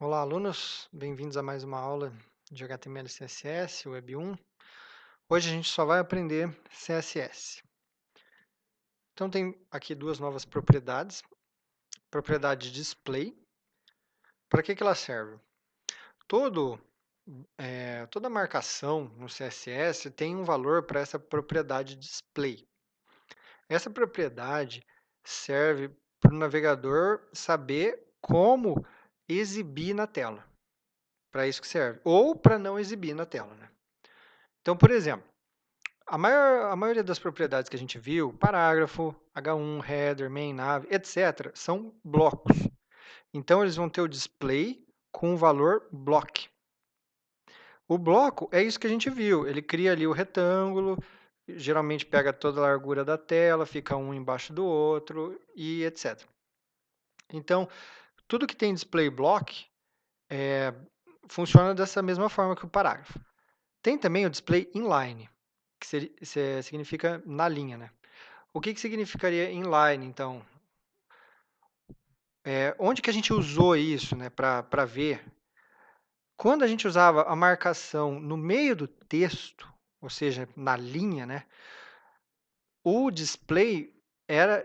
Olá, alunos, bem-vindos a mais uma aula de HTML e CSS, Web 1. Hoje a gente só vai aprender CSS. Então, tem aqui duas novas propriedades. Propriedade display. Para que ela serve? Toda marcação no CSS tem um valor para essa propriedade display. Essa propriedade serve para o navegador saber como exibir na tela. Para isso que serve. Ou para não exibir na tela, né? Então, por exemplo, a maioria das propriedades que a gente viu, parágrafo, H1, header, main, nav, etc., são blocos. Então, eles vão ter o display com o valor block. O bloco é isso que a gente viu. Ele cria ali o retângulo, geralmente pega toda a largura da tela, fica um embaixo do outro e etc. Então, tudo que tem display block funciona dessa mesma forma que o parágrafo. Tem também o display inline, que significa na linha, né? O que significaria inline, então? Onde que a gente usou isso, né, para ver? Quando a gente usava a marcação no meio do texto, ou seja, na linha, né, o display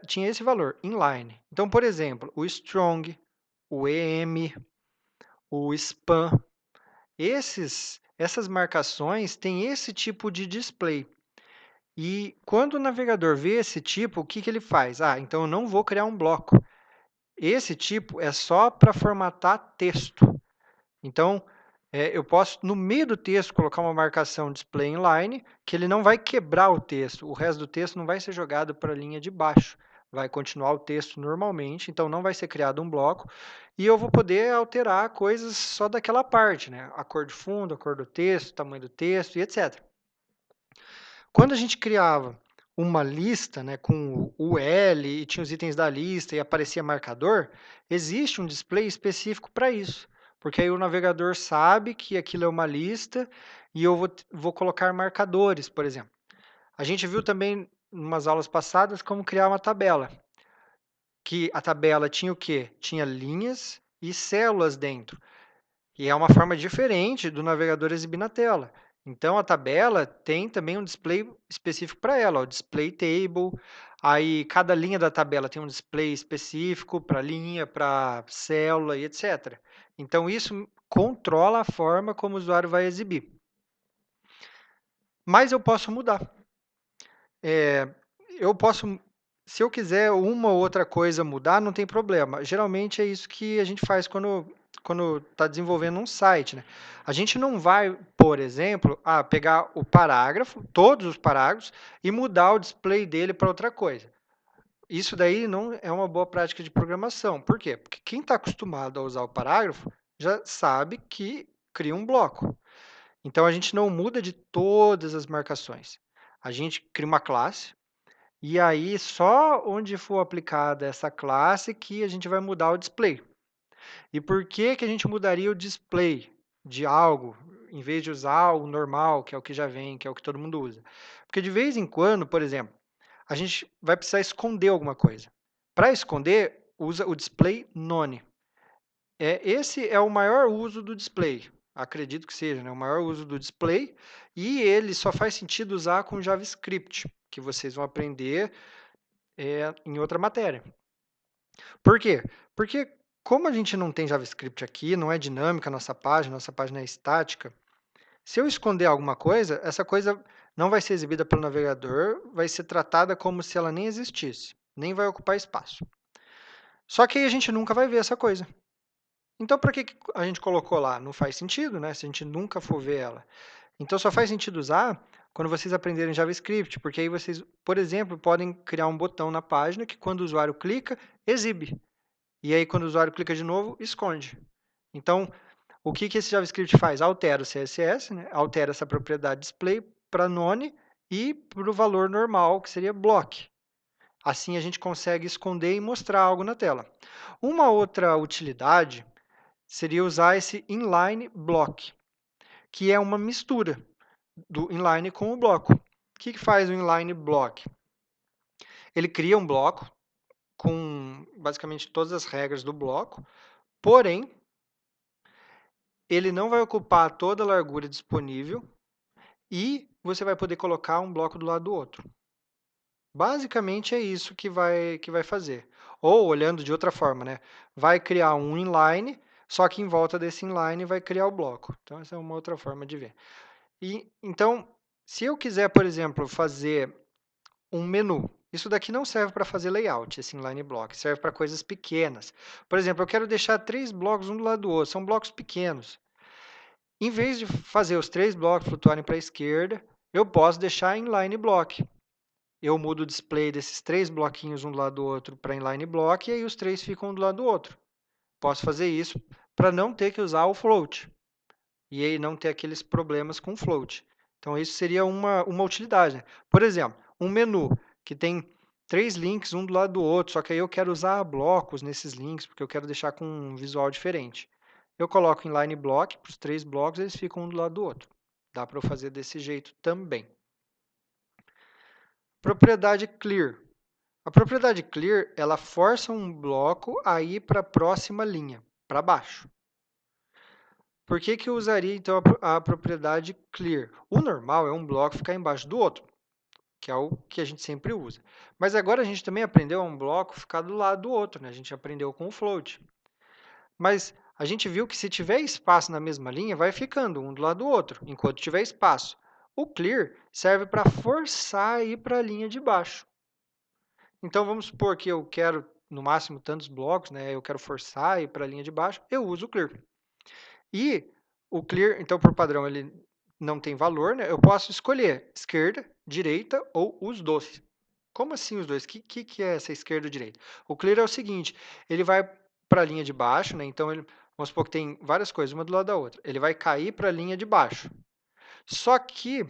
tinha esse valor, inline. Então, por exemplo, o strong, o em, o span, essas marcações têm esse tipo de display. E quando o navegador vê esse tipo, o que ele faz? Então eu não vou criar um bloco. Esse tipo é só para formatar texto. Então, eu posso, no meio do texto, colocar uma marcação display inline, que ele não vai quebrar o texto. O resto do texto não vai ser jogado para a linha de baixo. Vai continuar o texto normalmente, então não vai ser criado um bloco. E eu vou poder alterar coisas só daquela parte, né? A cor de fundo, a cor do texto, o tamanho do texto e etc. Quando a gente criava uma lista, né, com o L e tinha os itens da lista e aparecia marcador, existe um display específico para isso, porque aí o navegador sabe que aquilo é uma lista e eu vou colocar marcadores, por exemplo. A gente viu também, em umas aulas passadas, como criar uma tabela, que a tabela tinha o quê? Tinha linhas e células dentro. E é uma forma diferente do navegador exibir na tela. Então, a tabela tem também um display específico para ela, o display table. Aí, cada linha da tabela tem um display específico para linha, para célula e etc. Então, isso controla a forma como o usuário vai exibir. Mas eu posso mudar. É, eu posso, se eu quiser uma ou outra coisa mudar, não tem problema. Geralmente é isso que a gente faz quando está desenvolvendo um site, né? A gente não vai, por exemplo, pegar o parágrafo, todos os parágrafos, e mudar o display dele para outra coisa. Isso daí não é uma boa prática de programação. Por quê? Porque quem está acostumado a usar o parágrafo já sabe que cria um bloco. Então a gente não muda de todas as marcações. A gente cria uma classe, e aí, só onde for aplicada essa classe que a gente vai mudar o display. E por que que a gente mudaria o display de algo, em vez de usar o normal, que é o que já vem, que é o que todo mundo usa? Porque de vez em quando, por exemplo, a gente vai precisar esconder alguma coisa. Para esconder, usa o display none. Esse é o maior uso do display. Acredito que seja, né? O maior uso do display. E ele só faz sentido usar com JavaScript, que vocês vão aprender em outra matéria. Por quê? Porque como a gente não tem JavaScript aqui, não é dinâmica a nossa página é estática, se eu esconder alguma coisa, essa coisa não vai ser exibida pelo navegador, vai ser tratada como se ela nem existisse, nem vai ocupar espaço. Só que aí a gente nunca vai ver essa coisa. Então, para que a gente colocou lá? Não faz sentido, né? Se a gente nunca for ver ela. Então, só faz sentido usar quando vocês aprenderem JavaScript, porque aí vocês, por exemplo, podem criar um botão na página que quando o usuário clica, exibe. E aí, quando o usuário clica de novo, esconde. Então, o que esse JavaScript faz? Altera o CSS, né? Altera essa propriedade display para none e para o valor normal, que seria block. Assim, a gente consegue esconder e mostrar algo na tela. Uma outra utilidade seria usar esse inline block, que é uma mistura do inline com o bloco. O que faz o inline block? Ele cria um bloco com basicamente todas as regras do bloco, porém, ele não vai ocupar toda a largura disponível e você vai poder colocar um bloco do lado do outro. Basicamente é isso que vai fazer. Ou, olhando de outra forma, né? Vai criar um inline, só que em volta desse inline vai criar o bloco. Então, essa é uma outra forma de ver. E, então, se eu quiser, por exemplo, fazer um menu, isso daqui não serve para fazer layout, esse inline block, serve para coisas pequenas. Por exemplo, eu quero deixar 3 blocos um do lado do outro, são blocos pequenos. Em vez de fazer os 3 blocos flutuarem para a esquerda, eu posso deixar inline block. Eu mudo o display desses 3 bloquinhos um do lado do outro para inline block e aí os 3 ficam um do lado do outro. Posso fazer isso para não ter que usar o float e aí não ter aqueles problemas com float. Então, isso seria uma utilidade, né? Por exemplo, um menu que tem 3 links um do lado do outro, só que aí eu quero usar blocos nesses links, porque eu quero deixar com um visual diferente. Eu coloco inline block para os 3 blocos, eles ficam um do lado do outro. Dá para eu fazer desse jeito também. Propriedade clear. A propriedade clear, ela força um bloco a ir para a próxima linha, para baixo. Por que que eu usaria, então, a propriedade clear? O normal é um bloco ficar embaixo do outro, que é o que a gente sempre usa. Mas agora a gente também aprendeu a um bloco ficar do lado do outro, né? A gente aprendeu com o float. Mas a gente viu que se tiver espaço na mesma linha, vai ficando um do lado do outro, enquanto tiver espaço. O clear serve para forçar a ir para a linha de baixo. Então, vamos supor que eu quero, no máximo, tantos blocos, né? Eu quero forçar a ir para a linha de baixo, eu uso o clear. E o clear, então, por padrão, ele não tem valor, né? Eu posso escolher esquerda, direita ou os dois. Como assim os dois? O que é essa esquerda ou direita? O clear é o seguinte, ele vai para a linha de baixo, né? Então, vamos supor que tem várias coisas, uma do lado da outra. Ele vai cair para a linha de baixo. Só que,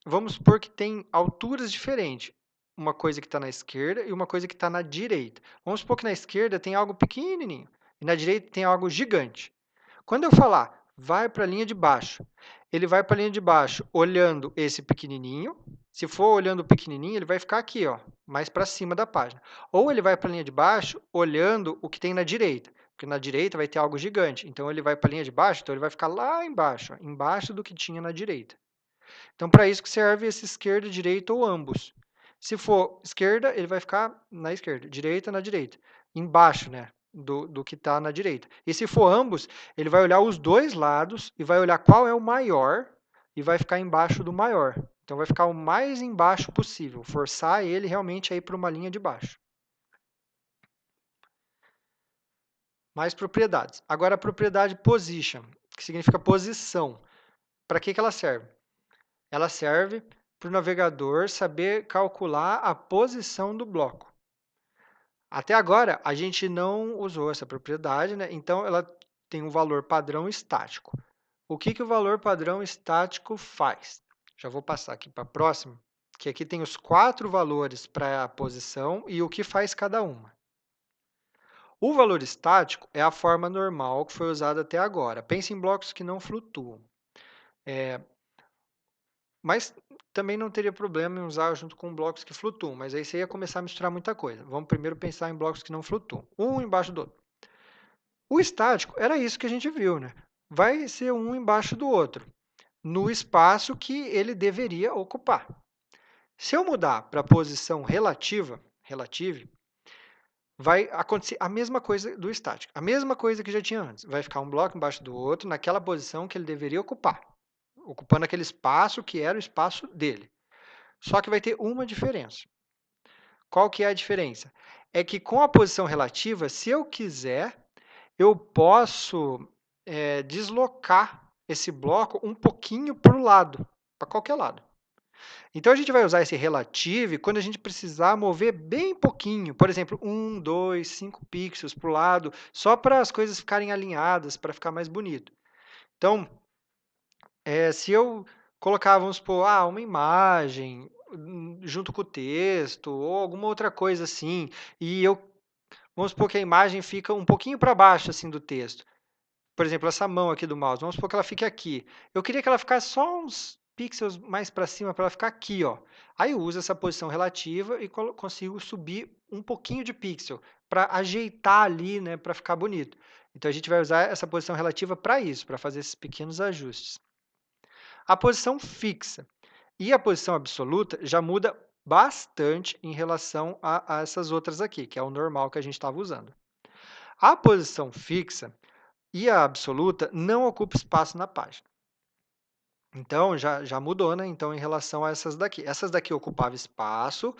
vamos supor que tem alturas diferentes. Uma coisa que está na esquerda e uma coisa que está na direita. Vamos supor que na esquerda tem algo pequenininho e na direita tem algo gigante. Quando eu falar vai para a linha de baixo, ele vai para a linha de baixo olhando esse pequenininho. Se for olhando o pequenininho, ele vai ficar aqui, ó, mais para cima da página. Ou ele vai para a linha de baixo olhando o que tem na direita, porque na direita vai ter algo gigante. Então ele vai para a linha de baixo, então ele vai ficar lá embaixo, ó, embaixo do que tinha na direita. Então, para isso que serve esse esquerda, direita ou ambos. Se for esquerda, ele vai ficar na esquerda, direita na direita, embaixo, né, do que está na direita. E se for ambos, ele vai olhar os dois lados e vai olhar qual é o maior e vai ficar embaixo do maior. Então, vai ficar o mais embaixo possível, forçar ele realmente a ir para uma linha de baixo. Mais propriedades. Agora, a propriedade position, que significa posição. Para que ela serve? Ela serve para o navegador saber calcular a posição do bloco. Até agora, a gente não usou essa propriedade, né? Então ela tem um valor padrão estático. O que o valor padrão estático faz? Já vou passar aqui para a próxima, que aqui tem os 4 valores para a posição e o que faz cada uma. O valor estático é a forma normal que foi usada até agora. Pense em blocos que não flutuam. Mas também não teria problema em usar junto com blocos que flutuam, mas aí você ia começar a misturar muita coisa. Vamos primeiro pensar em blocos que não flutuam, um embaixo do outro. O estático era isso que a gente viu, né? Vai ser um embaixo do outro, no espaço que ele deveria ocupar. Se eu mudar para a posição relativa, relative, vai acontecer a mesma coisa do estático, a mesma coisa que já tinha antes. Vai ficar um bloco embaixo do outro, naquela posição que ele deveria ocupar, ocupando aquele espaço que era o espaço dele. Só que vai ter uma diferença. Qual que é a diferença? É que com a posição relativa, se eu quiser, eu posso deslocar esse bloco um pouquinho para o lado, para qualquer lado. Então, a gente vai usar esse relative quando a gente precisar mover bem pouquinho, por exemplo, 1, 2, 5 pixels para o lado, só para as coisas ficarem alinhadas, para ficar mais bonito. Então, se eu colocar, vamos supor, uma imagem junto com o texto ou alguma outra coisa assim, e vamos supor que a imagem fica um pouquinho para baixo assim do texto. Por exemplo, essa mão aqui do mouse, vamos supor que ela fique aqui. Eu queria que ela ficasse só uns pixels mais para cima para ela ficar aqui, ó. Aí eu uso essa posição relativa e consigo subir um pouquinho de pixel para ajeitar ali, né, para ficar bonito. Então, a gente vai usar essa posição relativa para isso, para fazer esses pequenos ajustes. A posição fixa e a posição absoluta já muda bastante em relação a essas outras aqui, que é o normal que a gente estava usando. A posição fixa e a absoluta não ocupam espaço na página. Então, já mudou, né? Então, em relação a essas daqui. Essas daqui ocupavam espaço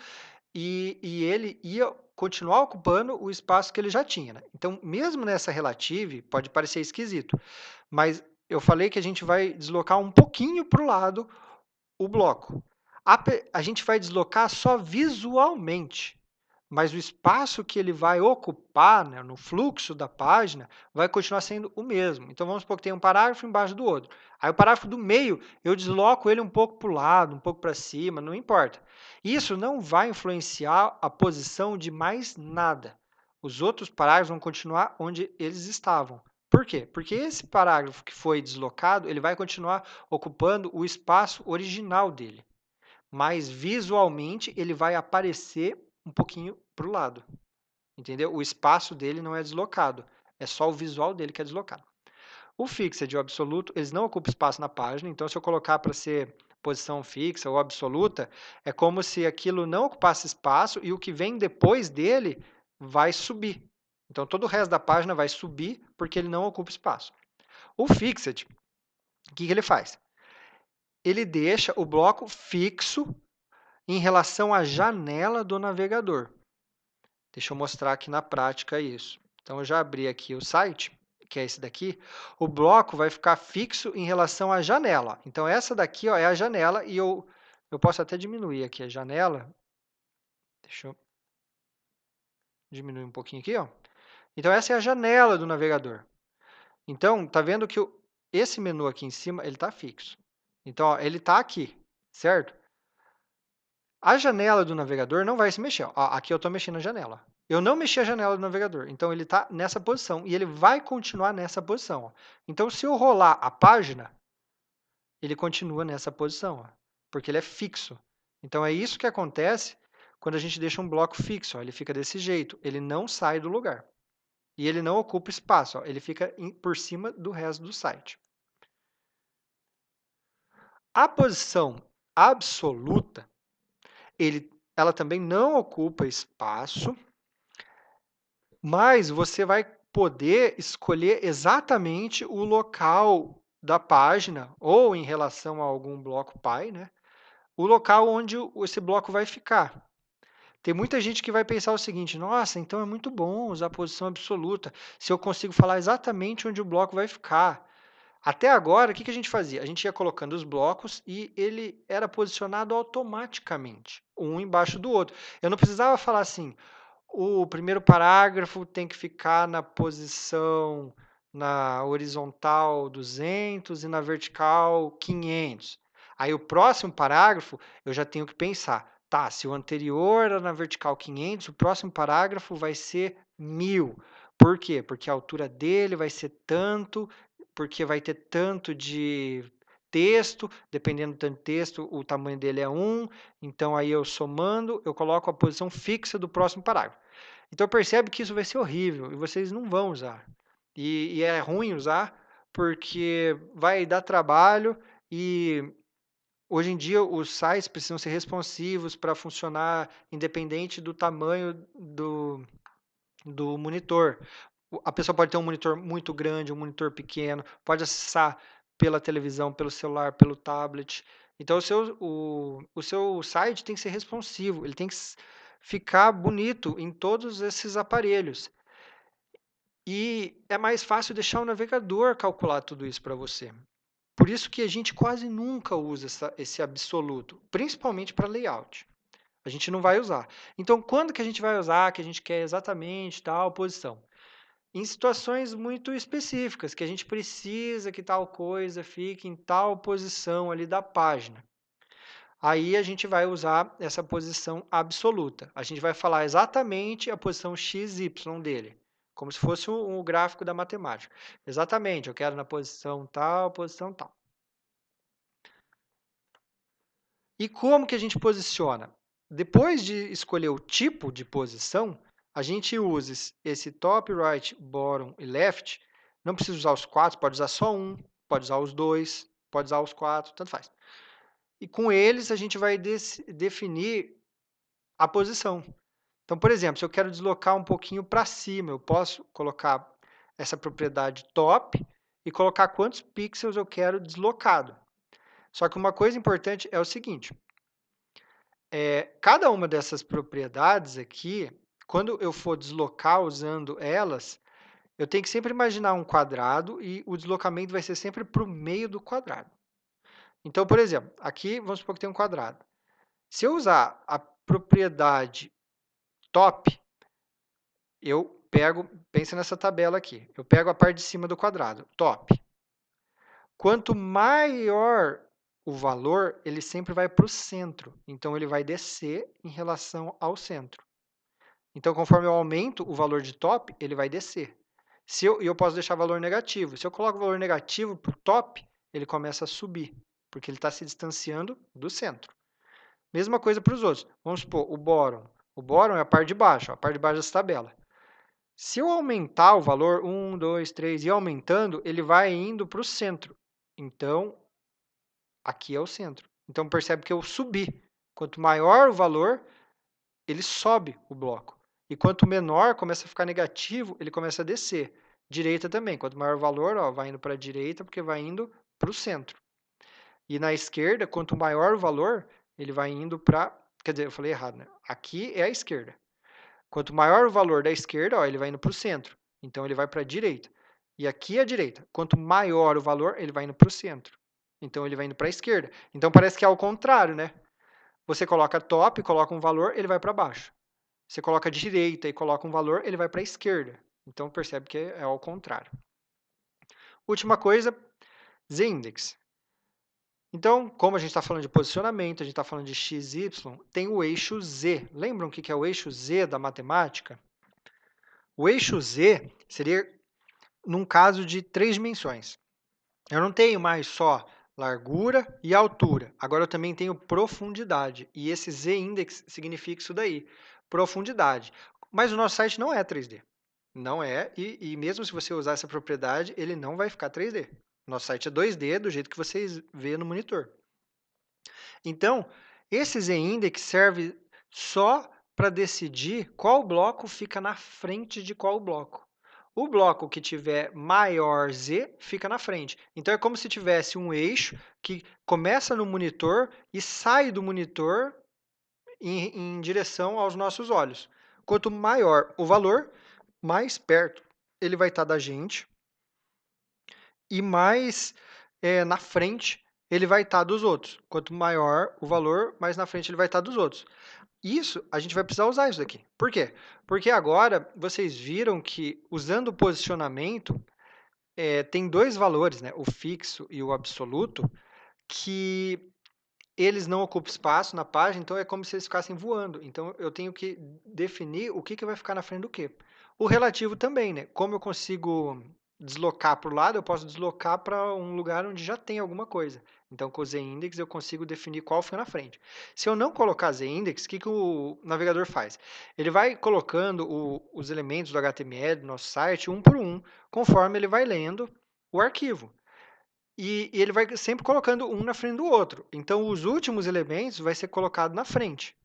e ele ia continuar ocupando o espaço que ele já tinha, né? Então, mesmo nessa relative, pode parecer esquisito, mas eu falei que a gente vai deslocar um pouquinho para o lado o bloco. A gente vai deslocar só visualmente, mas o espaço que ele vai ocupar, né, no fluxo da página vai continuar sendo o mesmo. Então, vamos supor que tem um parágrafo embaixo do outro. Aí, o parágrafo do meio, eu desloco ele um pouco para o lado, um pouco para cima, não importa. Isso não vai influenciar a posição de mais nada. Os outros parágrafos vão continuar onde eles estavam. Por quê? Porque esse parágrafo que foi deslocado, ele vai continuar ocupando o espaço original dele, mas visualmente ele vai aparecer um pouquinho para o lado, entendeu? O espaço dele não é deslocado, é só o visual dele que é deslocado. O fixed e o absoluto, eles não ocupam espaço na página, então se eu colocar para ser posição fixa ou absoluta, é como se aquilo não ocupasse espaço e o que vem depois dele vai subir. Então todo o resto da página vai subir porque ele não ocupa espaço. O fixed, o que ele faz? Ele deixa o bloco fixo em relação à janela do navegador. Deixa eu mostrar aqui na prática isso. Então, eu já abri aqui o site, que é esse daqui. O bloco vai ficar fixo em relação à janela. Então, essa daqui ó, é a janela e eu posso até diminuir aqui a janela. Deixa eu diminuir um pouquinho aqui. Ó. Então, essa é a janela do navegador. Então, tá vendo que esse menu aqui em cima, ele está fixo. Então, ó, ele está aqui, certo? A janela do navegador não vai se mexer. Ó, aqui eu estou mexendo na janela. Eu não mexi a janela do navegador, então ele está nessa posição e ele vai continuar nessa posição. Ó. Então, se eu rolar a página, ele continua nessa posição, ó, porque ele é fixo. Então, é isso que acontece quando a gente deixa um bloco fixo. Ó, ele fica desse jeito, ele não sai do lugar. E ele não ocupa espaço, ó, ele fica por cima do resto do site. A posição absoluta, ela também não ocupa espaço, mas você vai poder escolher exatamente o local da página, ou em relação a algum bloco pai, né? O local onde esse bloco vai ficar. Tem muita gente que vai pensar o seguinte, nossa, então é muito bom usar a posição absoluta, se eu consigo falar exatamente onde o bloco vai ficar. Até agora, o que a gente fazia? A gente ia colocando os blocos e ele era posicionado automaticamente, um embaixo do outro. Eu não precisava falar assim, o primeiro parágrafo tem que ficar na posição na horizontal 200 e na vertical 500. Aí o próximo parágrafo eu já tenho que pensar, tá, se o anterior era na vertical 500, o próximo parágrafo vai ser 1000. Por quê? Porque a altura dele vai ser tanto, porque vai ter tanto de texto, dependendo do tanto de texto, o tamanho dele é 1, então aí eu somando, eu coloco a posição fixa do próximo parágrafo. Então percebe que isso vai ser horrível e vocês não vão usar. E é ruim usar porque vai dar trabalho e hoje em dia os sites precisam ser responsivos para funcionar independente do tamanho do monitor. A pessoa pode ter um monitor muito grande, um monitor pequeno, pode acessar pela televisão, pelo celular, pelo tablet. Então, o seu site tem que ser responsivo, ele tem que ficar bonito em todos esses aparelhos. E é mais fácil deixar o navegador calcular tudo isso para você. Por isso que a gente quase nunca usa esse absoluto, principalmente para layout. A gente não vai usar. Então, quando que a gente vai usar, que a gente quer exatamente tal posição? Em situações muito específicas, que a gente precisa que tal coisa fique em tal posição ali da página. Aí a gente vai usar essa posição absoluta. A gente vai falar exatamente a posição x, y dele, como se fosse um gráfico da matemática. Exatamente, eu quero na posição tal, posição tal. E como que a gente posiciona? Depois de escolher o tipo de posição, a gente usa esse top, right, bottom e left. Não precisa usar os quatro, pode usar só um, pode usar os dois, pode usar os quatro, tanto faz. E com eles a gente vai definir a posição. Então, por exemplo, se eu quero deslocar um pouquinho para cima, eu posso colocar essa propriedade top e colocar quantos pixels eu quero deslocado. Só que uma coisa importante é o seguinte, cada uma dessas propriedades aqui, quando eu for deslocar usando elas, eu tenho que sempre imaginar um quadrado e o deslocamento vai ser sempre para o meio do quadrado. Então, por exemplo, aqui vamos supor que tem um quadrado. Se eu usar a propriedade top, eu pego, pensa nessa tabela aqui, eu pego a parte de cima do quadrado, top. Quanto maior o valor, ele sempre vai para o centro. Então, ele vai descer em relação ao centro. Então, conforme eu aumento o valor de top, ele vai descer. E eu posso deixar valor negativo. Se eu coloco valor negativo para o top, ele começa a subir, porque ele está se distanciando do centro. Mesma coisa para os outros. Vamos supor, o bóron. O bóron é a parte de baixo, a parte de baixo dessa tabela. Se eu aumentar o valor 1, 2, 3 e aumentando, ele vai indo para o centro. Então, aqui é o centro. Então, percebe que eu subi. Quanto maior o valor, ele sobe o bloco. E quanto menor, começa a ficar negativo, ele começa a descer. Direita também. Quanto maior o valor, ó, vai indo para a direita, porque vai indo para o centro. E na esquerda, quanto maior o valor, ele vai indo para... Quer dizer, eu falei errado, né? Aqui é a esquerda. Quanto maior o valor da esquerda, ó, ele vai indo para o centro. Então, ele vai para a direita. E aqui é a direita. Quanto maior o valor, ele vai indo para o centro. Então, ele vai indo para a esquerda. Então, parece que é ao contrário, né? Você coloca top, coloca um valor, ele vai para baixo. Você coloca direita e coloca um valor, ele vai para a esquerda. Então, percebe que é ao contrário. Última coisa, z-index. Então, como a gente está falando de posicionamento, a gente está falando de x, y, tem o eixo z. Lembram o que é o eixo z da matemática? O eixo z seria num caso de 3 dimensões. Eu não tenho mais só largura e altura. Agora eu também tenho profundidade. E esse z-index significa isso daí, profundidade. Mas o nosso site não é 3D. Não é, e mesmo se você usar essa propriedade, ele não vai ficar 3D. Nosso site é 2D, do jeito que vocês vê no monitor. Então, esse z-index serve só para decidir qual bloco fica na frente de qual bloco. O bloco que tiver maior z fica na frente. Então, é como se tivesse um eixo que começa no monitor e sai do monitor em direção aos nossos olhos. Quanto maior o valor, mais perto ele vai estar da gente e mais na frente ele vai estar dos outros. Quanto maior o valor, mais na frente ele vai estar dos outros. Isso, a gente vai precisar usar isso daqui. Por quê? Porque agora vocês viram que, usando o posicionamento, tem dois valores, né, o fixo e o absoluto, que eles não ocupam espaço na página, então é como se eles ficassem voando. Então, eu tenho que definir o que vai ficar na frente do quê. O relativo também, né? Como eu consigo deslocar para o lado, eu posso deslocar para um lugar onde já tem alguma coisa. Então, com o z-index, eu consigo definir qual fica na frente. Se eu não colocar z-index, o que o navegador faz? Ele vai colocando os elementos do HTML do nosso site um por um, conforme ele vai lendo o arquivo. E ele vai sempre colocando um na frente do outro. Então, os últimos elementos vai ser colocado na frente.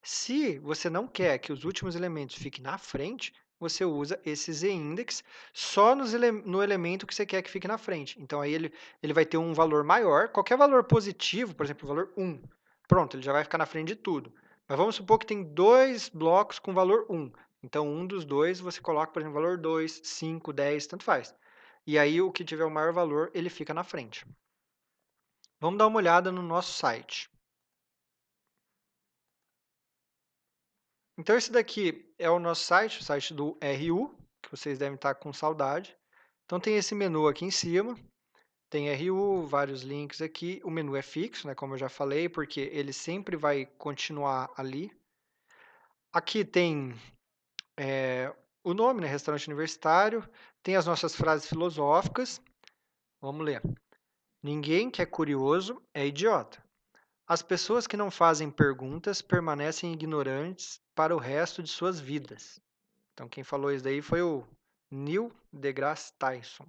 Se você não quer que os últimos elementos fiquem na frente, você usa esse z-index só no elemento que você quer que fique na frente. Então, aí ele vai ter um valor maior. Qualquer valor positivo, por exemplo, o valor 1, pronto, ele já vai ficar na frente de tudo. Mas vamos supor que tem dois blocos com valor 1. Então, um dos dois você coloca, por exemplo, valor 2, 5, 10, tanto faz. E aí, o que tiver o maior valor, ele fica na frente. Vamos dar uma olhada no nosso site. Então, esse daqui é o nosso site, o site do RU, que vocês devem estar com saudade. Então, tem esse menu aqui em cima, tem RU, vários links aqui. O menu é fixo, né, como eu já falei, porque ele sempre vai continuar ali. Aqui tem o nome, né, restaurante universitário. Tem as nossas frases filosóficas. Vamos ler. Ninguém que é curioso é idiota. As pessoas que não fazem perguntas permanecem ignorantes para o resto de suas vidas. Então, quem falou isso daí foi o Neil deGrasse Tyson.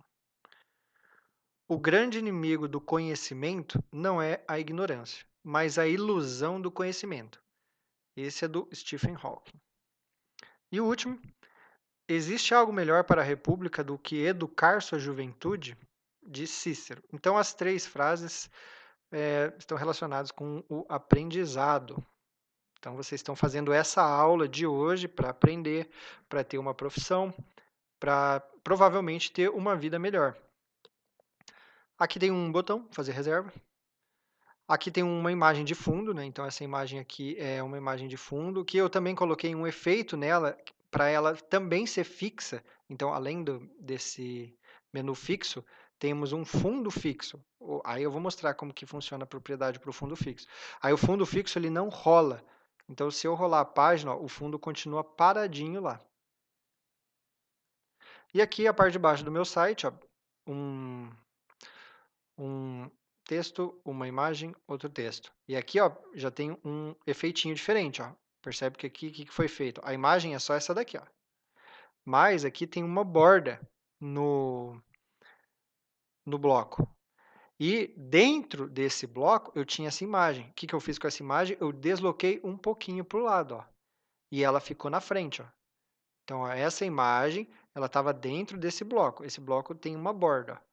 O grande inimigo do conhecimento não é a ignorância, mas a ilusão do conhecimento. Esse é do Stephen Hawking. E o último, existe algo melhor para a República do que educar sua juventude? De Cícero. Então, as três frases estão relacionadas com o aprendizado. Então, vocês estão fazendo essa aula de hoje para aprender, para ter uma profissão, para provavelmente ter uma vida melhor. Aqui tem um botão, fazer reserva. Aqui tem uma imagem de fundo, né? Então essa imagem aqui é uma imagem de fundo, que eu também coloquei um efeito nela para ela também ser fixa. Então, além desse menu fixo, temos um fundo fixo. Aí eu vou mostrar como que funciona a propriedade para o fundo fixo. Aí o fundo fixo ele não rola. Então, se eu rolar a página, ó, o fundo continua paradinho lá. E aqui a parte de baixo do meu site, ó, um texto, uma imagem, outro texto. E aqui, ó, já tem um efeitinho diferente, ó. Percebe que aqui o que foi feito? A imagem é só essa daqui, ó. Mas aqui tem uma borda no bloco. E dentro desse bloco eu tinha essa imagem. O que eu fiz com essa imagem? Eu desloquei um pouquinho para o lado, ó. E ela ficou na frente, ó. Então, ó, essa imagem, ela estava dentro desse bloco. Esse bloco tem uma borda, ó.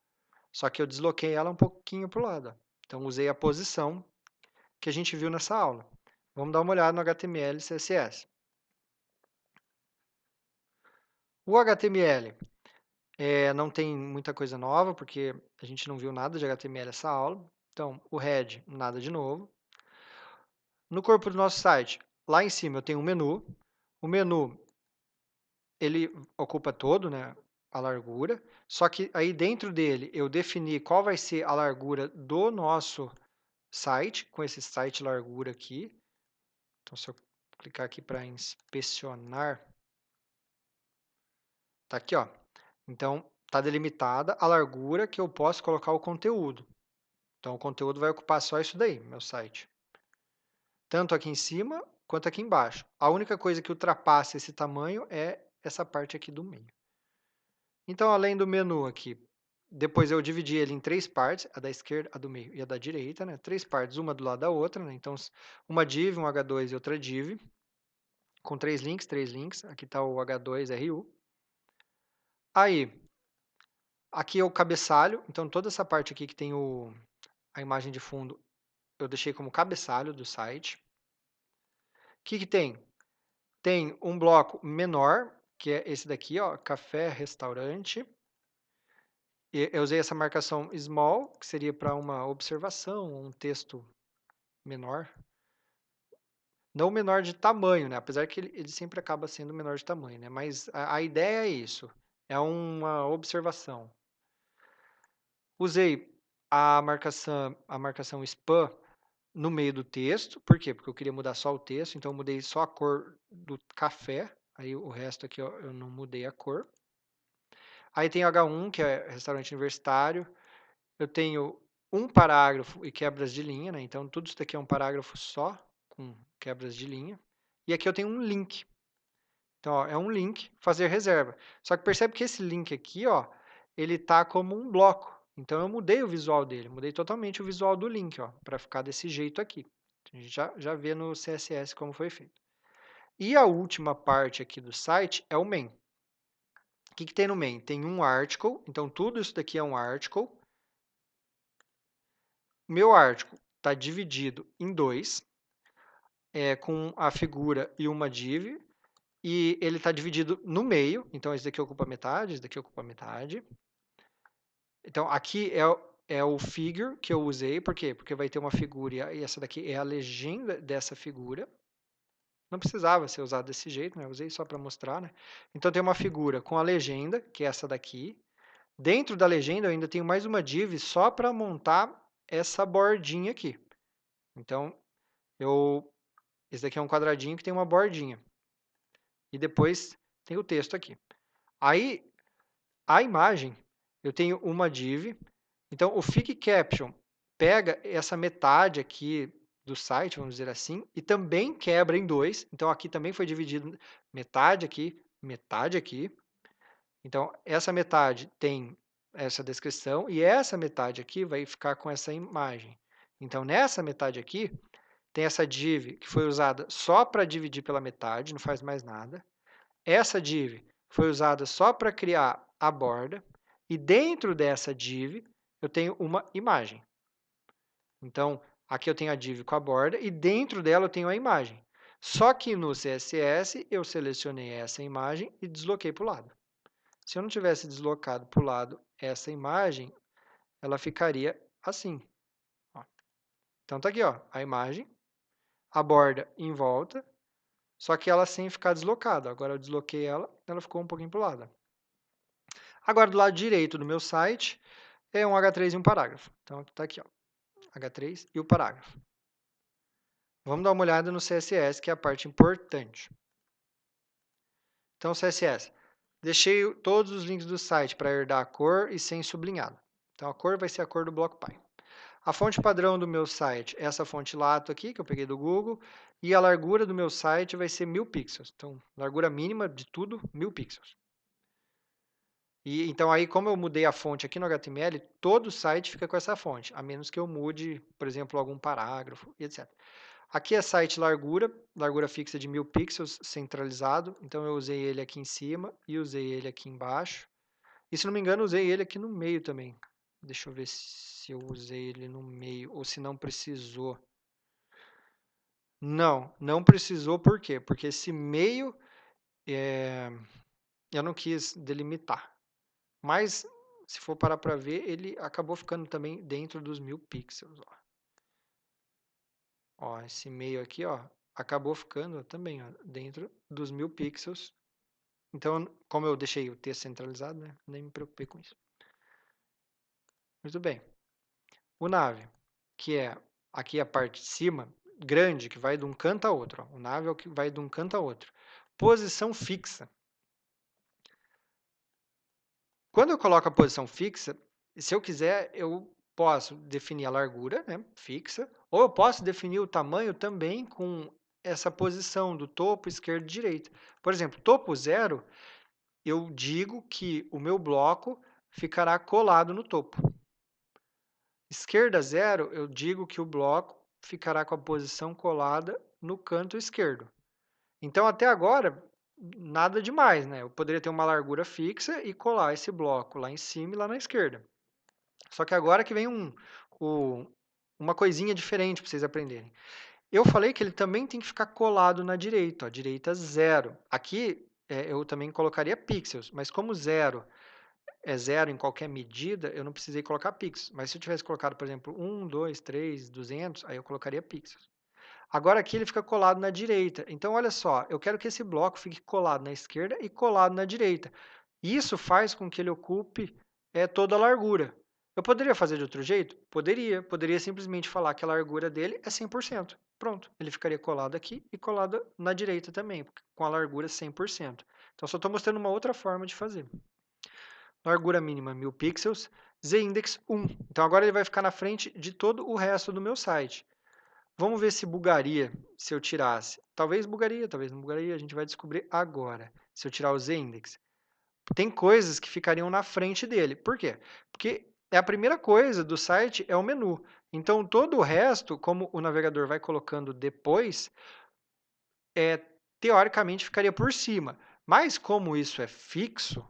Só que eu desloquei ela um pouquinho para o lado, ó. Então, usei a posição que a gente viu nessa aula. Vamos dar uma olhada no HTML e CSS. O HTML não tem muita coisa nova, porque a gente não viu nada de HTML nessa aula. Então, o head, nada de novo. No corpo do nosso site, lá em cima eu tenho um menu. O menu, ele ocupa todo, né, a largura. Só que aí dentro dele eu defini qual vai ser a largura do nosso site, com esse site largura aqui. Então, se eu clicar aqui para inspecionar, tá aqui, ó. Então, está delimitada a largura que eu posso colocar o conteúdo. Então, o conteúdo vai ocupar só isso daí, meu site. Tanto aqui em cima, quanto aqui embaixo. A única coisa que ultrapassa esse tamanho é essa parte aqui do meio. Então, além do menu aqui, depois eu dividi ele em três partes, a da esquerda, a do meio e a da direita, né? Três partes, uma do lado da outra, né? Então, uma div, um H2 e outra div, com três links. Aqui está o H2RU. Aí, aqui é o cabeçalho, então toda essa parte aqui que tem a imagem de fundo, eu deixei como cabeçalho do site. O que tem? Tem um bloco menor, que é esse daqui, ó, café, restaurante. E eu usei essa marcação small, que seria para uma observação, um texto menor. Não menor de tamanho, né? Apesar que ele sempre acaba sendo menor de tamanho, né? Mas a ideia é isso, é uma observação. Usei a marcação span no meio do texto. Por quê? Porque eu queria mudar só o texto, então eu mudei só a cor do café. Aí o resto aqui eu não mudei a cor. Aí tem o H1, que é restaurante universitário. Eu tenho um parágrafo e quebras de linha, né? Então tudo isso daqui é um parágrafo só, com quebras de linha. E aqui eu tenho um link. Então, ó, é um link, fazer reserva. Só que percebe que esse link aqui, ó, ele tá como um bloco. Então, eu mudei o visual dele, mudei totalmente o visual do link, ó, para ficar desse jeito aqui. A gente já vê no CSS como foi feito. E a última parte aqui do site é o main. O que tem no main? Tem um article, então tudo isso daqui é um article. O meu article está dividido em dois, com a figura e uma div. E ele está dividido no meio, então esse daqui ocupa metade, esse daqui ocupa metade. Então, aqui é o figure que eu usei, por quê? Porque vai ter uma figura e essa daqui é a legenda dessa figura. Não precisava ser usado desse jeito, né? Eu usei só para mostrar, né? Então, tem uma figura com a legenda, que é essa daqui. Dentro da legenda, eu ainda tenho mais uma div só para montar essa bordinha aqui. Então, esse daqui é um quadradinho que tem uma bordinha. E depois tem o texto aqui. Aí, a imagem, eu tenho uma div. Então, o Fig Caption pega essa metade aqui do site, vamos dizer assim, e também quebra em dois. Então, aqui também foi dividido metade aqui, metade aqui. Então, essa metade tem essa descrição e essa metade aqui vai ficar com essa imagem. Então, nessa metade aqui, tem essa div que foi usada só para dividir pela metade, não faz mais nada. Essa div foi usada só para criar a borda. E dentro dessa div, eu tenho uma imagem. Então, aqui eu tenho a div com a borda e dentro dela eu tenho a imagem. Só que no CSS eu selecionei essa imagem e desloquei para o lado. Se eu não tivesse deslocado para o lado essa imagem, ela ficaria assim. Ó. Então tá aqui, ó, a imagem, a borda em volta, só que ela sem ficar deslocada. Agora eu desloquei ela, ela ficou um pouquinho para o lado. Agora do lado direito do meu site é um H3 e um parágrafo. Então tá aqui, ó, H3 e o parágrafo. Vamos dar uma olhada no CSS, que é a parte importante. Então, CSS. Deixei todos os links do site para herdar a cor e sem sublinhado. Então, a cor vai ser a cor do BlockPy. A fonte padrão do meu site é essa fonte Lato aqui, que eu peguei do Google, e a largura do meu site vai ser 1000 pixels. Então, largura mínima de tudo, 1000 pixels. E, então, aí, como eu mudei a fonte aqui no HTML, todo o site fica com essa fonte, a menos que eu mude, por exemplo, algum parágrafo e etc. Aqui é site largura, largura fixa de 1000 pixels, centralizado. Então, eu usei ele aqui em cima e usei ele aqui embaixo. E, se não me engano, usei ele aqui no meio também. Deixa eu ver se eu usei ele no meio ou se não precisou. Não, não precisou, por quê? Porque esse meio eu não quis delimitar. Mas, se for parar para ver, ele acabou ficando também dentro dos 1000 pixels. Ó, esse meio aqui, ó, acabou ficando também ó, dentro dos 1000 pixels. Então, como eu deixei o texto centralizado, né, nem me preocupei com isso. Muito bem. O nave, que é aqui a parte de cima, grande, que vai de um canto a outro. Ó. O nave é o que vai de um canto a outro. Posição fixa. Quando eu coloco a posição fixa, se eu quiser, eu posso definir a largura, né, fixa, ou eu posso definir o tamanho também com essa posição do topo, esquerda e direita. Por exemplo, topo 0, eu digo que o meu bloco ficará colado no topo. Esquerda 0, eu digo que o bloco ficará com a posição colada no canto esquerdo. Então, até agora, nada demais, né? Eu poderia ter uma largura fixa e colar esse bloco lá em cima e lá na esquerda. Só que agora que vem uma coisinha diferente para vocês aprenderem. Eu falei que ele também tem que ficar colado na direita, ó, direita 0. Aqui eu também colocaria pixels, mas como 0 é 0 em qualquer medida, eu não precisei colocar pixels. Mas se eu tivesse colocado, por exemplo, 1, 2, 3, 200, aí eu colocaria pixels. Agora aqui ele fica colado na direita. Então, olha só, eu quero que esse bloco fique colado na esquerda e colado na direita. Isso faz com que ele ocupe toda a largura. Eu poderia fazer de outro jeito? Poderia. Poderia simplesmente falar que a largura dele é 100%. Pronto, ele ficaria colado aqui e colado na direita também, com a largura 100%. Então, só estou mostrando uma outra forma de fazer. Largura mínima 1000 pixels, z-index 1. Então, agora ele vai ficar na frente de todo o resto do meu site. Vamos ver se bugaria se eu tirasse. Talvez bugaria, talvez não bugaria, a gente vai descobrir agora. Se eu tirar o z-index. Tem coisas que ficariam na frente dele. Por quê? Porque a primeira coisa do site é o menu. Então, todo o resto, como o navegador vai colocando depois, teoricamente ficaria por cima. Mas como isso é fixo,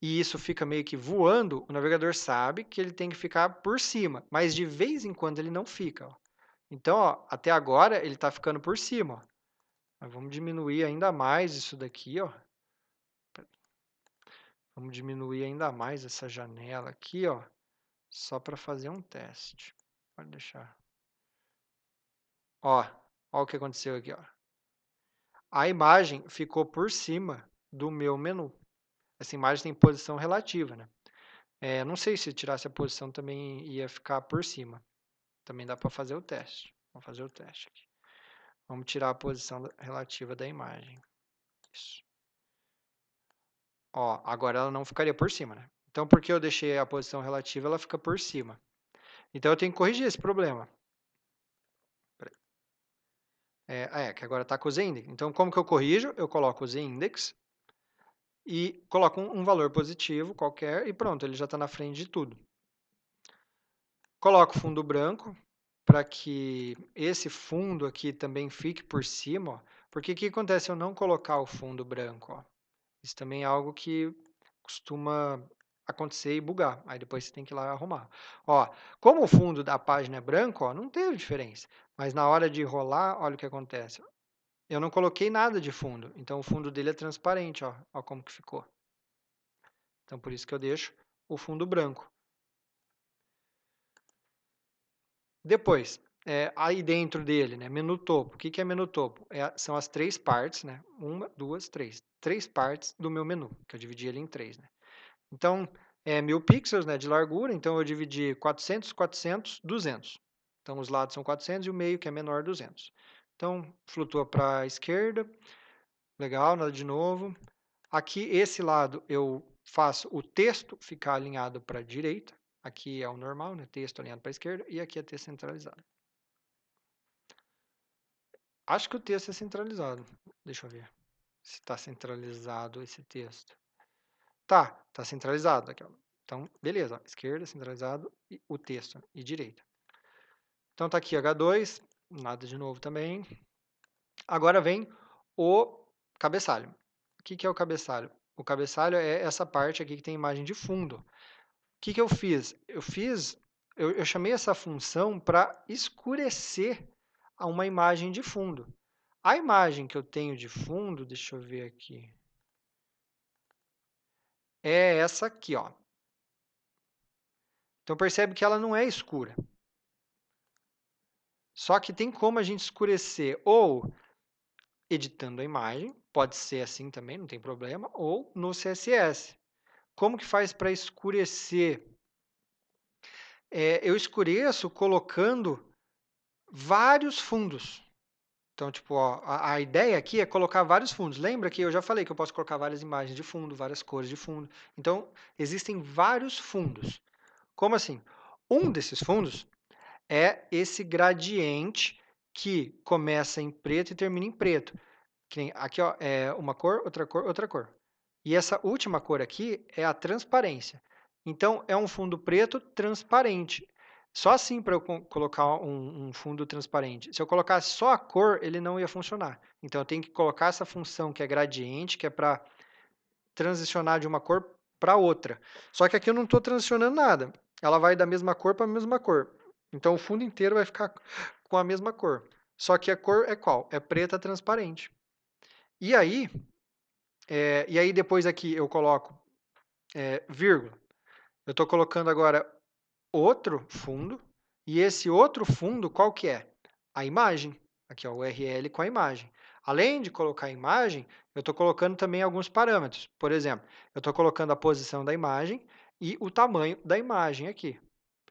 e isso fica meio que voando, o navegador sabe que ele tem que ficar por cima. Mas de vez em quando ele não fica. Ó. Então, ó, até agora ele está ficando por cima. Ó. Mas vamos diminuir ainda mais isso daqui. Ó. Vamos diminuir ainda mais essa janela aqui, ó, só para fazer um teste. Pode deixar. Ó o que aconteceu aqui. Ó. A imagem ficou por cima do meu menu. Essa imagem tem posição relativa, né? Não sei se tirasse a posição também ia ficar por cima. Também dá para fazer o teste. Vamos fazer o teste aqui. Vamos tirar a posição relativa da imagem. Isso. Ó, agora ela não ficaria por cima, né? Então, porque eu deixei a posição relativa, ela fica por cima. Então, eu tenho que corrigir esse problema. Que agora está com o z-index. Então, como que eu corrijo? Eu coloco o z-index e coloco um valor positivo qualquer e pronto, ele já está na frente de tudo. Coloco fundo branco para que esse fundo aqui também fique por cima, ó, porque o que acontece se eu não colocar o fundo branco? Ó? Isso também é algo que costuma acontecer e bugar. Aí depois você tem que ir lá e arrumar. Ó, como o fundo da página é branco, ó, não teve diferença. Mas na hora de rolar, olha o que acontece. Eu não coloquei nada de fundo, então o fundo dele é transparente, ó, ó como que ficou. Então por isso que eu deixo o fundo branco. Depois, aí dentro dele, né, menu topo. O que que é menu topo? São as três partes, né? Uma, duas, três. Três partes do meu menu, que eu dividi ele em três, né? Então, é 1000 pixels, né, de largura, então eu dividi 400, 400, 200. Então, os lados são 400 e o meio, que é menor, 200. Então, flutua para a esquerda, legal, nada de novo. Aqui, esse lado, eu faço o texto ficar alinhado para a direita. Aqui é o normal, né, texto alinhado para a esquerda, e aqui é texto centralizado. Acho que o texto é centralizado. Deixa eu ver se está centralizado esse texto. Tá centralizado aqui, ó. Então, beleza, ó, esquerda, centralizado, e o texto, e direita. Então tá aqui H2, nada de novo também. Agora vem o cabeçalho. O que que é o cabeçalho? O cabeçalho é essa parte aqui que tem imagem de fundo. O que que eu fiz? Eu chamei essa função para escurecer uma imagem de fundo. A imagem que eu tenho de fundo, deixa eu ver aqui, é essa aqui, ó. Então percebe que ela não é escura. Só que tem como a gente escurecer ou editando a imagem, pode ser assim também, não tem problema, ou no CSS. Como que faz para escurecer? Eu escureço colocando vários fundos. Então, tipo, ó, a ideia aqui é colocar vários fundos. Lembra que eu já falei que eu posso colocar várias imagens de fundo, várias cores de fundo. Então, existem vários fundos. Como assim? Um desses fundos é esse gradiente que começa em preto e termina em preto. Aqui ó, é uma cor, outra cor, outra cor. E essa última cor aqui é a transparência. Então, é um fundo preto transparente. Só assim para eu colocar um fundo transparente. Se eu colocasse só a cor, ele não ia funcionar. Então, eu tenho que colocar essa função que é gradiente, que é para transicionar de uma cor para outra. Só que aqui eu não estou transicionando nada. Ela vai da mesma cor para a mesma cor. Então, o fundo inteiro vai ficar com a mesma cor. Só que a cor é qual? É preta transparente. E aí, depois aqui eu coloco vírgula. Eu estou colocando agora outro fundo, e esse outro fundo, qual que é? A imagem. Aqui, ó, o URL com a imagem. Além de colocar a imagem, eu estou colocando também alguns parâmetros. Por exemplo, eu estou colocando a posição da imagem e o tamanho da imagem aqui.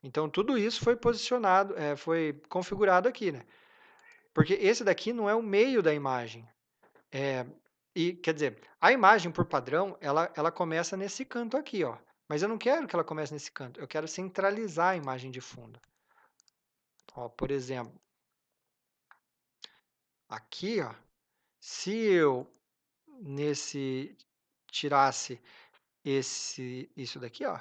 Então, tudo isso foi posicionado, foi configurado aqui, né? Porque esse daqui não é o meio da imagem. Quer dizer, a imagem por padrão, ela começa nesse canto aqui, ó. Mas eu não quero que ela comece nesse canto, eu quero centralizar a imagem de fundo. Ó, por exemplo, aqui, ó, se eu nesse tirasse isso daqui, ó.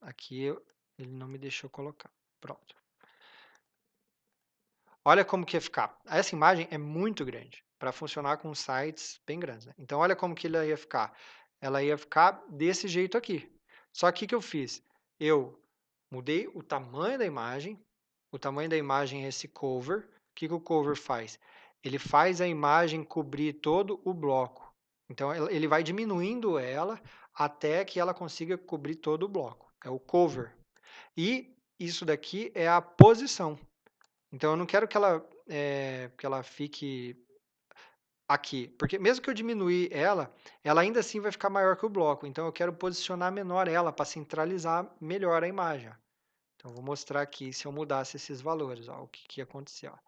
Aqui ele não me deixou colocar. Pronto. Olha como que ia ficar. Essa imagem é muito grande para funcionar com sites bem grandes, né? Então, olha como que ela ia ficar. Ela ia ficar desse jeito aqui. Só que o que eu fiz? Eu mudei o tamanho da imagem. O tamanho da imagem é esse cover. O que que o cover faz? Ele faz a imagem cobrir todo o bloco. Então, ele vai diminuindo ela até que ela consiga cobrir todo o bloco. É o cover. E isso daqui é a posição. Então, eu não quero que ela fique aqui, porque mesmo que eu diminuir ela, ela ainda assim vai ficar maior que o bloco. Então, eu quero posicionar menor ela para centralizar melhor a imagem. Ó. Então, vou mostrar aqui se eu mudasse esses valores, ó, o que, que ia acontecer. Ó.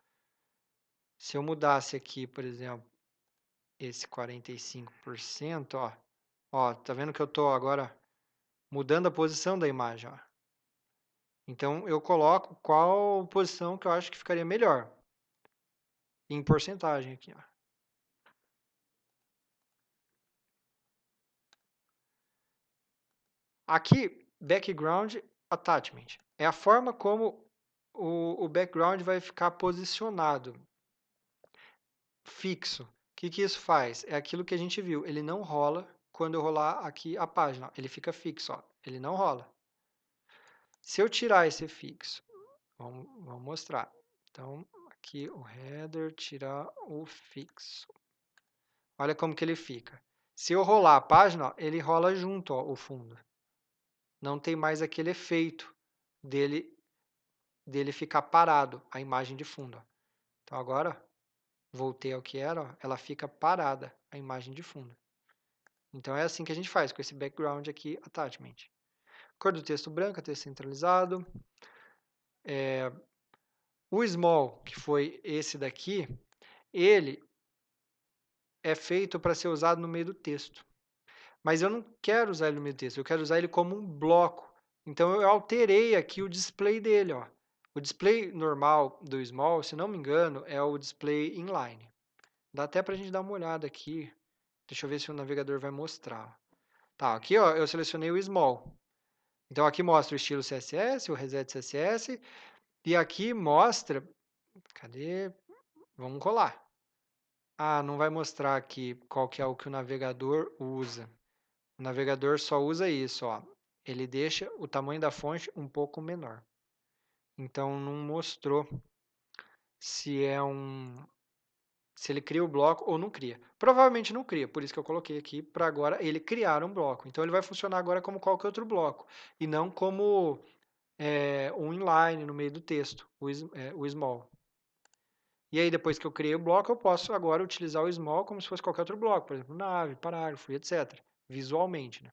Se eu mudasse aqui, por exemplo, esse 45%, ó, tá vendo que eu estou agora mudando a posição da imagem. Ó. Então, eu coloco qual posição que eu acho que ficaria melhor. em porcentagem aqui, ó. Aqui, background attachment. É a forma como o background vai ficar posicionado, fixo. O que que isso faz? É aquilo que a gente viu. Ele não rola quando eu rolar aqui a página. Ele fica fixo, ó. Ele não rola. Se eu tirar esse fixo, vamos mostrar. Então, aqui o header, tirar o fixo. Olha como que ele fica. Se eu rolar a página, ó, ele rola junto, ó, o fundo. Não tem mais aquele efeito dele ficar parado, a imagem de fundo. Ó. Então agora, voltei ao que era, ó, ela fica parada, a imagem de fundo. Então é assim que a gente faz com esse background aqui, attachment. Cor do texto branca, texto centralizado. O small, que foi esse daqui, ele é feito para ser usado no meio do texto. Mas eu não quero usar ele no meio do texto, eu quero usar ele como um bloco. Então eu alterei aqui o display dele. Ó. O display normal do small, se não me engano, é o display inline. Dá até para a gente dar uma olhada aqui. Deixa eu ver se o navegador vai mostrar. Tá, aqui ó, eu selecionei o small. Então aqui mostra o estilo CSS, o reset CSS, e aqui mostra, cadê? Vamos colar. Ah, não vai mostrar aqui qual que é o que o navegador usa. O navegador só usa isso, ó. Ele deixa o tamanho da fonte um pouco menor. Então não mostrou se é se ele cria o bloco ou não cria. Provavelmente não cria, por isso que eu coloquei aqui para agora ele criar um bloco. Então ele vai funcionar agora como qualquer outro bloco e não como um inline no meio do texto, o small. E aí depois que eu criei o bloco, eu posso agora utilizar o small como se fosse qualquer outro bloco, por exemplo, nave, parágrafo, etc. Visualmente, né?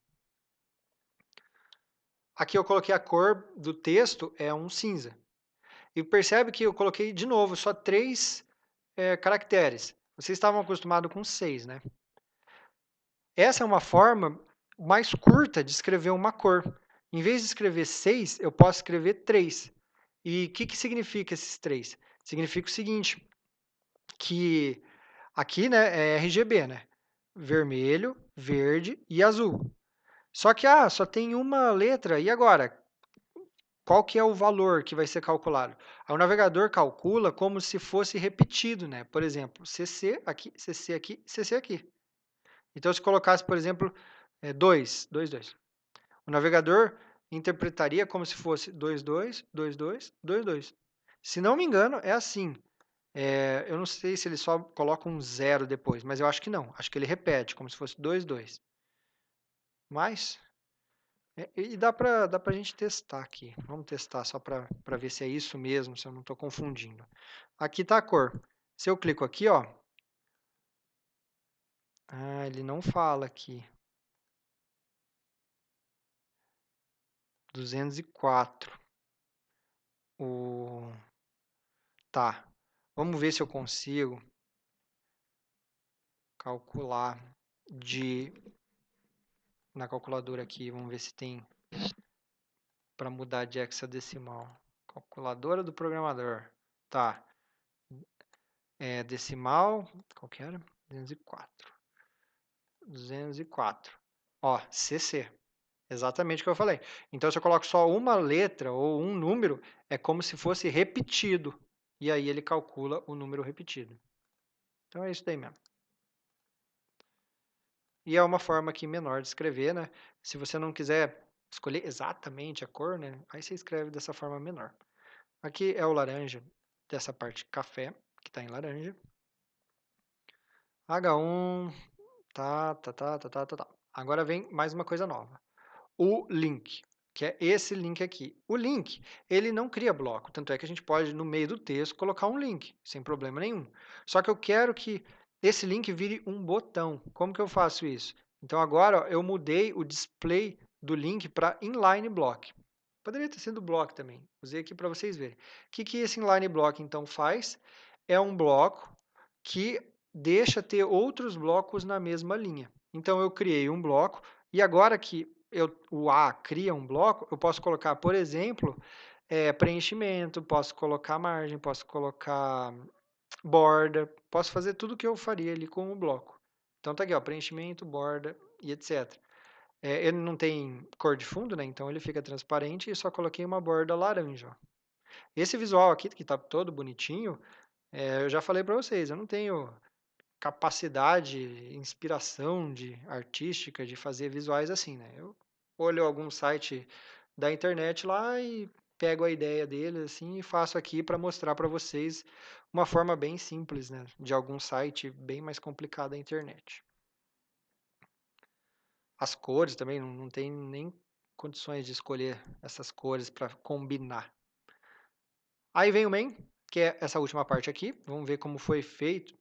Aqui eu coloquei a cor do texto, é um cinza. E percebe que eu coloquei de novo só 3 caracteres. Vocês estavam acostumados com 6, né? Essa é uma forma mais curta de escrever uma cor. Em vez de escrever 6, eu posso escrever 3. E o que significa esses 3? Significa o seguinte, que aqui né, é RGB, né? Vermelho, verde e azul. Só que só tem uma letra, e agora? Qual que é o valor que vai ser calculado? Aí o navegador calcula como se fosse repetido, né? Por exemplo, CC aqui, CC aqui, CC aqui. Então, se colocasse, por exemplo, 2, 2, 2. O navegador interpretaria como se fosse 2, 2, 2, 2, 2, 2. Se não me engano, é assim. Eu não sei se ele só coloca um zero depois, mas eu acho que não. Acho que ele repete, como se fosse 2, 2. Mas e dá pra gente testar aqui. Vamos testar só para ver se é isso mesmo, se eu não estou confundindo. Aqui está a cor. Se eu clico aqui, ó. Ele não fala aqui. 204. Tá. Vamos ver se eu consigo calcular na calculadora aqui. Vamos ver se tem para mudar de hexadecimal. Calculadora do programador. Tá. Decimal, qual que era? 204. 204. Ó, CC. Exatamente o que eu falei. Então, se eu coloco só uma letra ou um número, é como se fosse repetido. E aí ele calcula o número repetido. Então, é isso daí mesmo. E é uma forma aqui menor de escrever, né? Se você não quiser escolher exatamente a cor, né? Aí você escreve dessa forma menor. Aqui é o laranja, dessa parte café, que está em laranja. H1, tá. Agora vem mais uma coisa nova. O link, que é esse link aqui. O link, ele não cria bloco, tanto é que a gente pode, no meio do texto, colocar um link, sem problema nenhum. Só que eu quero que esse link vire um botão. Como que eu faço isso? Então, agora ó, eu mudei o display do link para inline block. Poderia ter sido block também. Usei aqui para vocês verem. O que esse inline block, então, faz? É um bloco que deixa ter outros blocos na mesma linha. Então, eu criei um bloco e agora que o A cria um bloco, eu posso colocar, por exemplo, preenchimento, posso colocar margem, posso colocar borda, posso fazer tudo que eu faria ali com o bloco. Então tá aqui, ó, preenchimento, borda e etc. Ele não tem cor de fundo, né? Então ele fica transparente e só coloquei uma borda laranja. Ó. Esse visual aqui, que tá todo bonitinho, eu já falei para vocês, eu não tenho capacidade, inspiração artística de fazer visuais assim, né? Eu olho algum site da internet lá e pego a ideia dele assim e faço aqui para mostrar para vocês uma forma bem simples, né? De algum site bem mais complicado da internet. As cores também não tem nem condições de escolher essas cores para combinar. Aí vem o main, que é essa última parte aqui. Vamos ver como foi feito.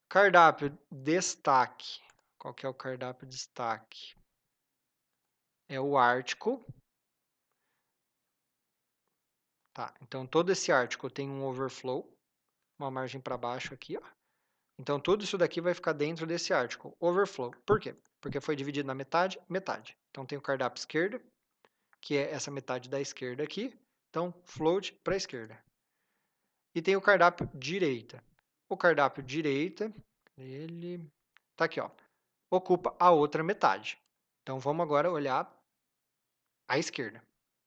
Cardápio destaque. Qual que é o cardápio destaque? É o article. Tá, então todo esse article tem um overflow, uma margem para baixo aqui, ó. Então tudo isso daqui vai ficar dentro desse article, overflow. Por quê? Porque foi dividido na metade, metade. Então tem o cardápio esquerda, que é essa metade da esquerda aqui. Então float para a esquerda. E tem o cardápio direita. O cardápio direita, ele tá aqui, ó. Ocupa a outra metade. Então vamos agora olhar a esquerda.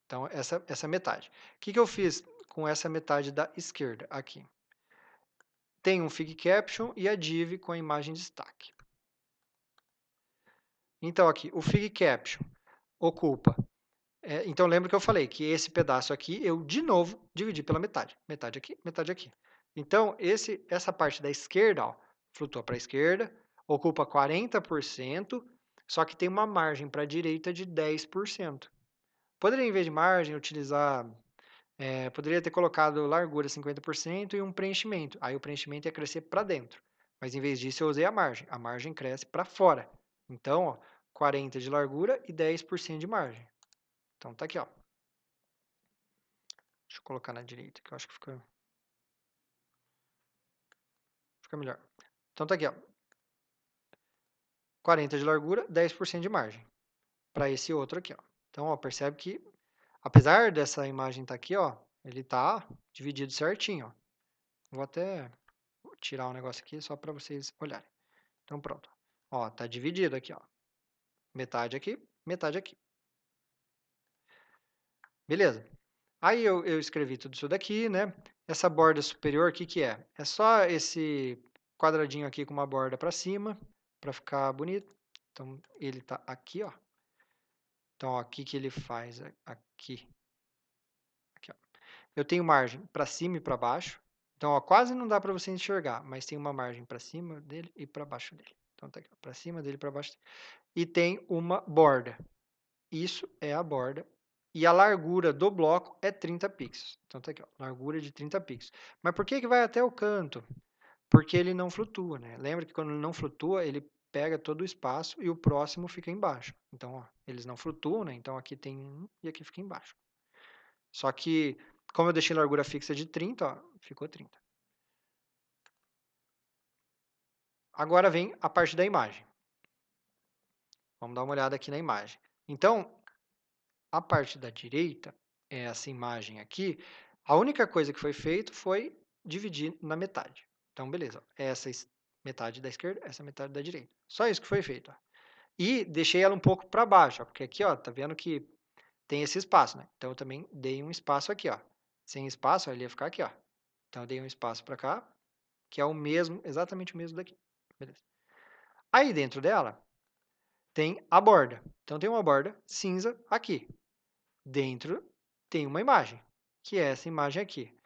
Então essa metade. O que eu fiz com essa metade da esquerda aqui? Tem um fig caption e a div com a imagem de destaque. Então aqui, o fig caption ocupa. Então lembra que eu falei que esse pedaço aqui eu de novo dividi pela metade. Metade aqui, metade aqui. Então essa parte da esquerda, ó, flutua para a esquerda, ocupa 40%, só que tem uma margem para a direita de 10%. Poderia, em vez de margem, utilizar. Poderia ter colocado largura 50% e um preenchimento. Aí o preenchimento ia crescer para dentro. Mas em vez disso, eu usei a margem. A margem cresce para fora. Então, ó, 40 de largura e 10% de margem. Então tá aqui, ó. Deixa eu colocar na direita, que eu acho que fica melhor. Então tá aqui, ó. 40 de largura, 10% de margem. Para esse outro aqui, ó. Então, ó, percebe que, apesar dessa imagem estar aqui, ó, ele está dividido certinho, ó. Vou até tirar um negócio aqui só para vocês olharem. Então, pronto. Ó, tá dividido aqui, ó. Metade aqui, metade aqui. Beleza. Aí eu escrevi tudo isso daqui, né? Essa borda superior, o que que é? É só esse quadradinho aqui com uma borda para cima, para ficar bonito. Então, ele tá aqui, ó. Então, ó, o que que ele faz aqui? Aqui, ó. Eu tenho margem para cima e para baixo. Então, ó, quase não dá para você enxergar, mas tem uma margem para cima dele e para baixo dele. Então, tá aqui, para cima dele e para baixo. E tem uma borda. Isso é a borda. E a largura do bloco é 30 pixels. Então tá aqui, ó, largura de 30 pixels. Mas por que que vai até o canto? Porque ele não flutua, né? Lembra que quando ele não flutua, ele pega todo o espaço e o próximo fica embaixo. Então, ó, eles não flutuam, né? Então aqui tem um e aqui fica embaixo. Só que, como eu deixei largura fixa de 30, ó, ficou 30. Agora vem a parte da imagem. Vamos dar uma olhada aqui na imagem. Então, a parte da direita, essa imagem aqui, a única coisa que foi feito foi dividir na metade. Então, beleza. Essa metade da esquerda, essa metade da direita. Só isso que foi feito. Ó. E deixei ela um pouco para baixo, ó, porque aqui, ó, tá vendo que tem esse espaço, né? Então, eu também dei um espaço aqui, ó. Sem espaço, ó, ele ia ficar aqui, ó. Então, eu dei um espaço para cá, que é o mesmo, exatamente o mesmo daqui. Beleza. Aí, dentro dela, tem a borda. Então, tem uma borda cinza aqui. Dentro tem uma imagem, que é essa imagem aqui.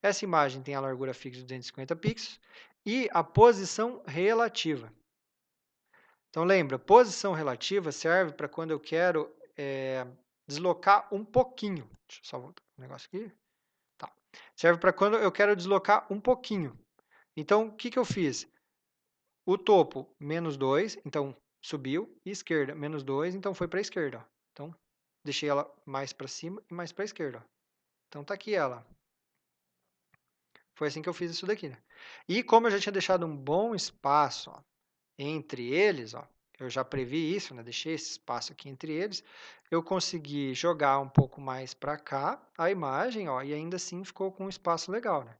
Essa imagem tem a largura fixa de 250 pixels e a posição relativa. Então, lembra, posição relativa serve para quando eu quero deslocar um pouquinho. Deixa eu só voltar um negócio aqui. Tá. Serve para quando eu quero deslocar um pouquinho. Então, o que que eu fiz? O topo, menos 2, então subiu, e esquerda, menos 2, então foi para a esquerda. Ó. Então, deixei ela mais para cima e mais para a esquerda. Ó. Então, tá aqui ela. Foi assim que eu fiz isso daqui. Né? E como eu já tinha deixado um bom espaço ó, entre eles, ó, eu já previ isso, né? Deixei esse espaço aqui entre eles, eu consegui jogar um pouco mais para cá a imagem, ó, e ainda assim ficou com um espaço legal. Né?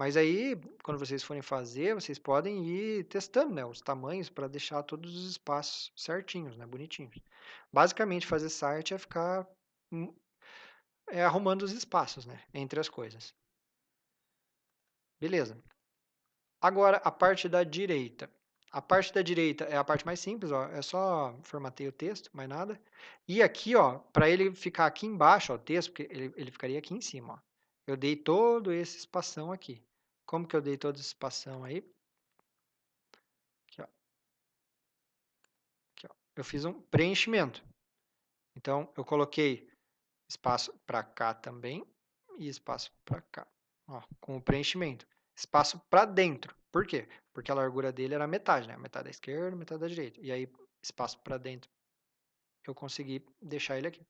Mas aí, quando vocês forem fazer, vocês podem ir testando, né, os tamanhos para deixar todos os espaços certinhos, né, bonitinhos. Basicamente, fazer site é ficar hum, arrumando os espaços, né, entre as coisas. Beleza. Agora, a parte da direita. A parte da direita é a parte mais simples, ó, é só formatei o texto, mais nada. E aqui, ó, para ele ficar aqui embaixo, ó, o texto, porque ele ficaria aqui em cima, ó. Eu dei todo esse espação aqui. Como que eu dei todo esse espação aí? Aqui, ó. Aqui, ó. Eu fiz um preenchimento. Então, eu coloquei espaço para cá também e espaço para cá, ó, com o preenchimento. Espaço para dentro. Por quê? Porque a largura dele era metade, né? Metade da esquerda, metade da direita. E aí, espaço para dentro, eu consegui deixar ele aqui.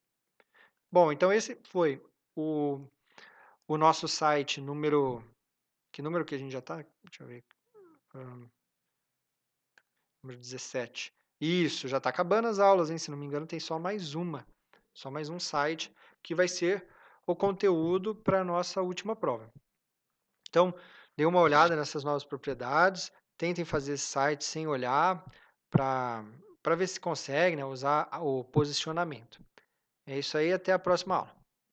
Bom, então esse foi o, o nosso site número... Que número que a gente já está? Deixa eu ver. hum, Número 17. Isso, já está acabando as aulas, hein? Se não me engano, tem só mais uma. Só mais um site que vai ser o conteúdo para a nossa última prova. Então, dê uma olhada nessas novas propriedades, tentem fazer esse site sem olhar para ver se consegue, né, usar o posicionamento. É isso aí, até a próxima aula.